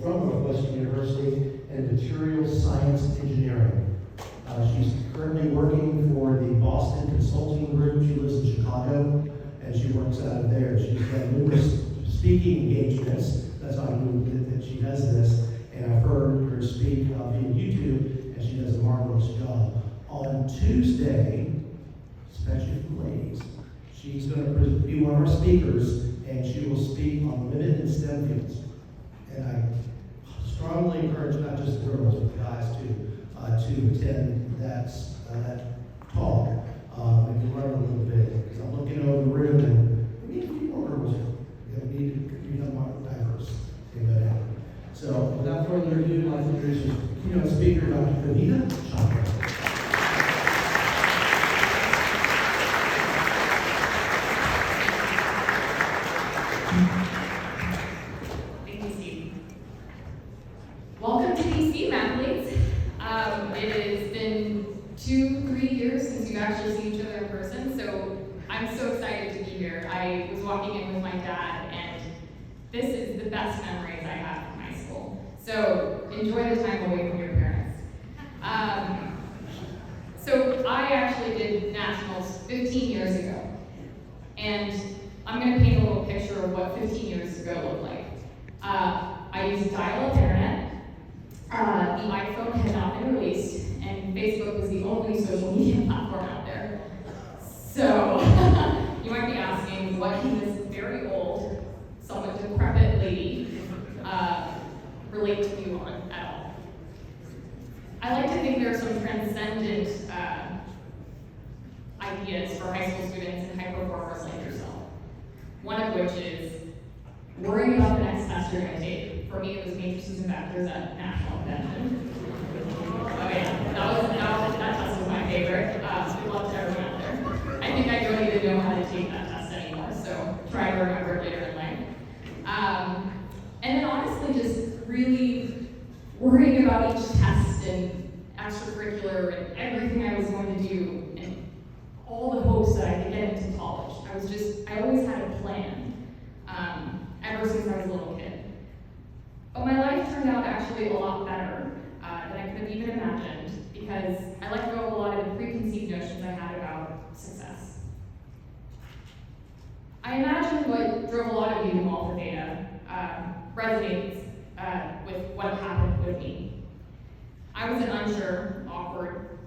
from Northwestern University in material science engineering. She's currently working for the Boston Consulting Group. She lives in Chicago, and she works out of there. She's had numerous speaking engagements. That's how I knew that she does this. And I've heard her speak via YouTube, and she does a marvelous job. On Tuesday, especially for ladies, she's going to be one of our speakers, and she will speak on women in STEM fields. And I strongly encourage not just girls, but guys too, to attend that talk and to learn a little bit. Because I'm looking over the room, and we need a few more girls here. We need to become more diverse. Amen. So, without further ado, I'd like to introduce keynote speaker, Dr. Kavi. Thank you, Steve. Welcome to DC, Mathletes. It has been 2-3 years since we've actually seen each other in person, so I'm so excited to be here. I was walking in with my dad, and this is the best memories I have from high school. So enjoy the time away from your parents. So I actually did nationals 15 years ago, and I'm going to paint a little picture of what 15 years ago looked like. I used dial-up internet. The iPhone had not been released, and Facebook was the only social media platform out there. So you might be asking, what can this very old, somewhat decrepit lady relate to you on at all? I like to think there are some transcendent ideas for high school students and high performers like yourself. One of which is worrying about the next test you're going to take. For me, it was matrices and vectors at National Convention. Oh yeah, that test was my favorite. Good luck to everyone out there. I think I don't even know how to take that test anymore, so try to remember it later in life. And then honestly, just really worrying about each test and extracurricular and everything I was going to do and all the hopes that I could get into college. I always had a plan ever since I was a little kid. But my life turned out actually a lot better than I could have even imagined, because I let go of a lot of the preconceived notions I had about success. I imagine what drove a lot of you to MuAlphaTheta resonates with what happened with me. I was an unsure, awkward,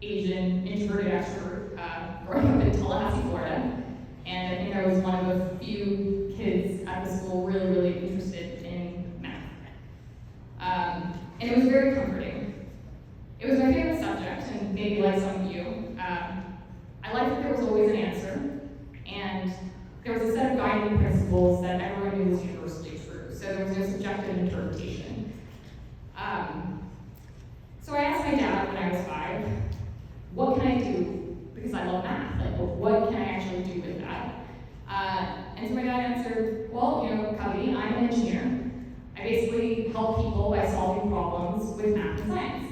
Asian, introverted extrovert growing up in Tallahassee, Florida, and I think I was one of a few kids at the school really interested in math. And it was very comforting. It was my favorite subject, and maybe like some of you, I liked that there was always an answer, and there was a set of guiding principles that everyone knew was universally true, so there was no subjective interpretation. So I asked my dad when I was 5, what can I do? Because I love math, like what can I actually do with that? And so my dad answered, well, Kavi, I'm an engineer. I basically help people by solving problems with math and science.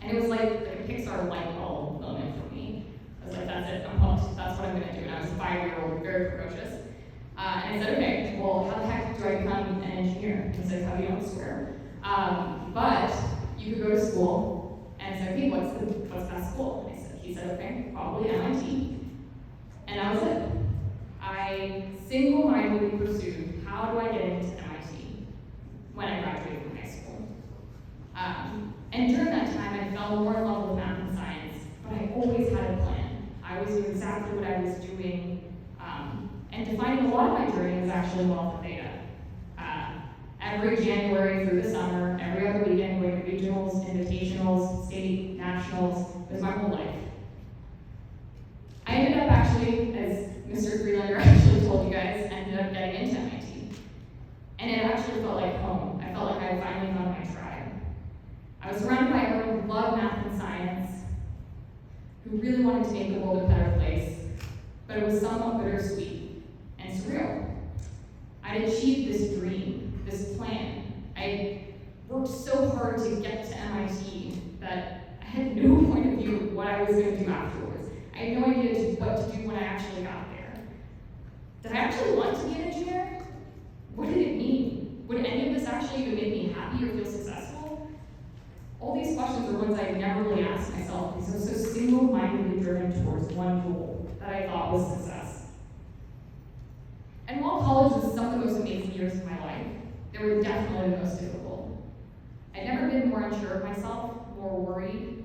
And it was like a Pixar light bulb moment for me. I was like, that's it, I'm hooked, that's what I'm gonna do. And I was a 5-year-old, very precocious. And I said, okay, well, how the heck do I become an engineer? He said, Kavi, don't swear. But you could go to school, and I said, okay, what's the best school? He said, okay, probably MIT. And that was it. I single-mindedly pursued, how do I get into MIT when I graduated from high school? And during that time, I fell more in love with math and science, but I always had a plan. I always knew exactly what I was doing, and defining a lot of my journey was actually MuAlphaTheta. Every January through the summer, every other weekend, going to regionals, invitationals, state, nationals, it was my whole life. I ended up actually, as Mr. Freelander actually told you guys, ended up getting into MIT. And it actually felt like home. I felt like I finally found my tribe. I was surrounded by everyone who loved math and science, who really wanted to make the world a better place, but it was somewhat bittersweet and surreal. I'd achieved this dream, this plan. I worked so hard to get to MIT that I had no point of view of what I was going to do afterwards. I had no idea what to do when I actually got there. Did I actually want to be an engineer? What did it mean? Would any of this actually even make me happy or feel successful? All these questions are ones I never really asked myself because I was so single-mindedly driven towards one goal that I thought was success. And while college was some of the most amazing years of my life, they were definitely the most difficult. I'd never been more unsure of myself, more worried,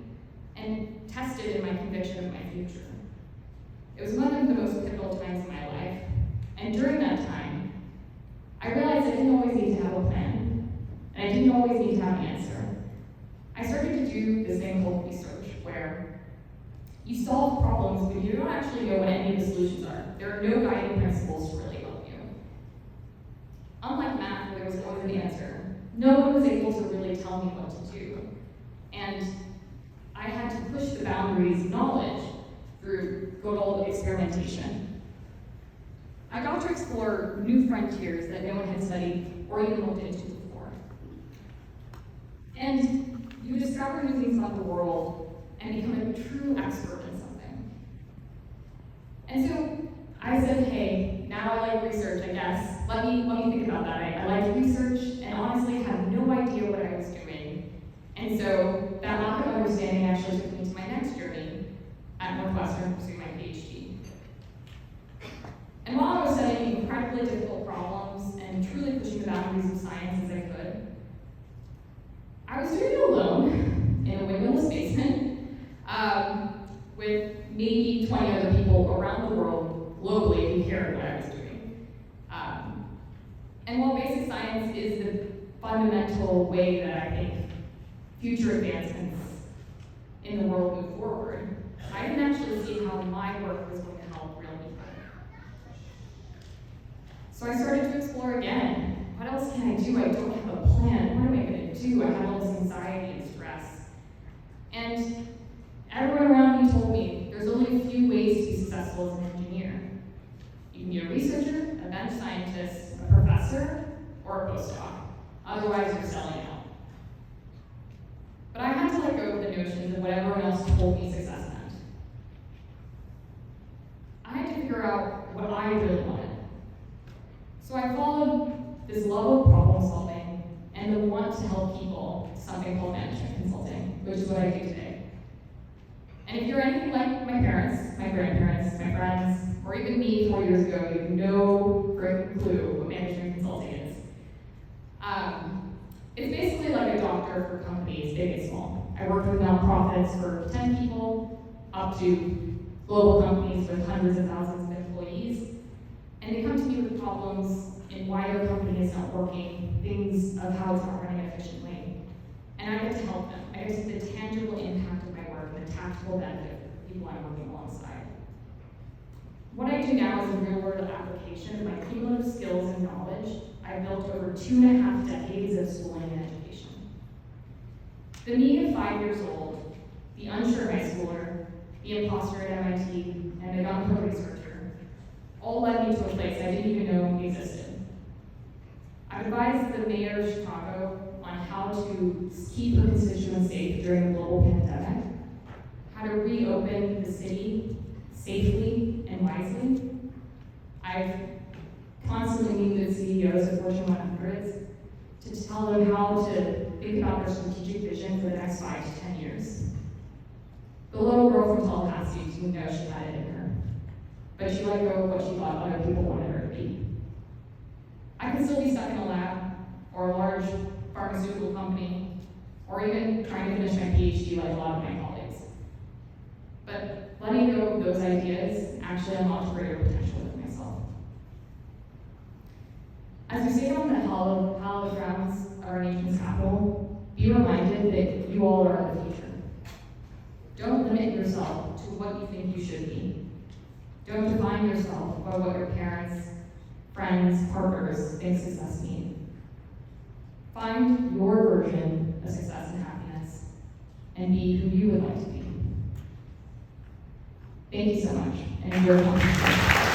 and tested in my conviction of my future. It was one of the most pivotal times in my life, and during that time, I realized I didn't always need to have a plan, and I didn't always need to have an answer. I started to do this thing called research, where you solve problems, but you don't actually know what any of the solutions are. There are no guiding principles to really help you. Unlike math, where there was always an answer, no one was able to really tell me what to do. And I had to push the boundaries of knowledge through good old experimentation. I got to explore new frontiers that no one had studied or even looked into before. And you discover new things about the world and become a true expert in something. And so I said, hey, now I like research, I guess. Let me think about that. I like research and honestly had no idea what I was doing. And so that lack of understanding actually took me to my next journey at Northwestern pursuing my PhD. And while I was studying incredibly difficult problems and truly pushing the boundaries of science as I could, I was doing it alone in a windowless basement with maybe 20 other people around the world globally who cared what I was doing. And while basic science is the fundamental way that I think future advancements in the world move forward, I didn't actually see how my work was going to help real people. So I started to explore again. What else can I do? I don't have a plan. What am I going to do? I have all this anxiety and stress. And everyone around me told me there's only a few ways to be successful as an engineer. You can be a researcher, a bench scientist, a professor, or a postdoc. Otherwise, you're selling out. But I had to let go of the notions of what everyone else told me success meant. I had to figure out what I really wanted. So I followed this love of problem solving and the want to help people to something called management consulting, which is what I do today. And if you're anything like my parents, my grandparents, my friends, or even me 4 years ago, you have no freaking clue what management consulting is. It's basically like a doctor for companies, big and small. I worked with nonprofits for 10 people, up to global companies with hundreds of thousands of employees. And they come to me with problems in why their company is not working, things of how it's not running efficiently. And I get to help them. I get to see the tangible impact of my work and the tactical benefit for the people I'm working alongside. What I do now is a real-world application of my cumulative skills and knowledge I've built over 2.5 decades of schooling and education. The me of 5 years old, the unsure high schooler, the imposter at MIT, and the gun pro researcher all led me to a place I didn't even know existed. I've advised the mayor of Chicago on how to keep her constituents safe during the global pandemic, how to reopen the city safely and wisely. I've constantly meet with CEOs of Fortune 100s to tell them how to think about their strategic vision for the next 5 to 10 years. The little girl from Tallahassee didn't know she had it in her, but she let go of what she thought other people wanted her to be. I could still be stuck in a lab, or a large pharmaceutical company, or even trying to finish my PhD like a lot of my colleagues. But letting go of those ideas actually unlocked greater potential within myself. As we stand on the hallowed grounds of our nation's capital, be reminded that you all are the future. Don't limit yourself to what you think you should be. Don't define yourself by what your parents, friends, partners think success means. Find your version of success and happiness, and be who you would like to be. Thank you so much, and enjoy your conference.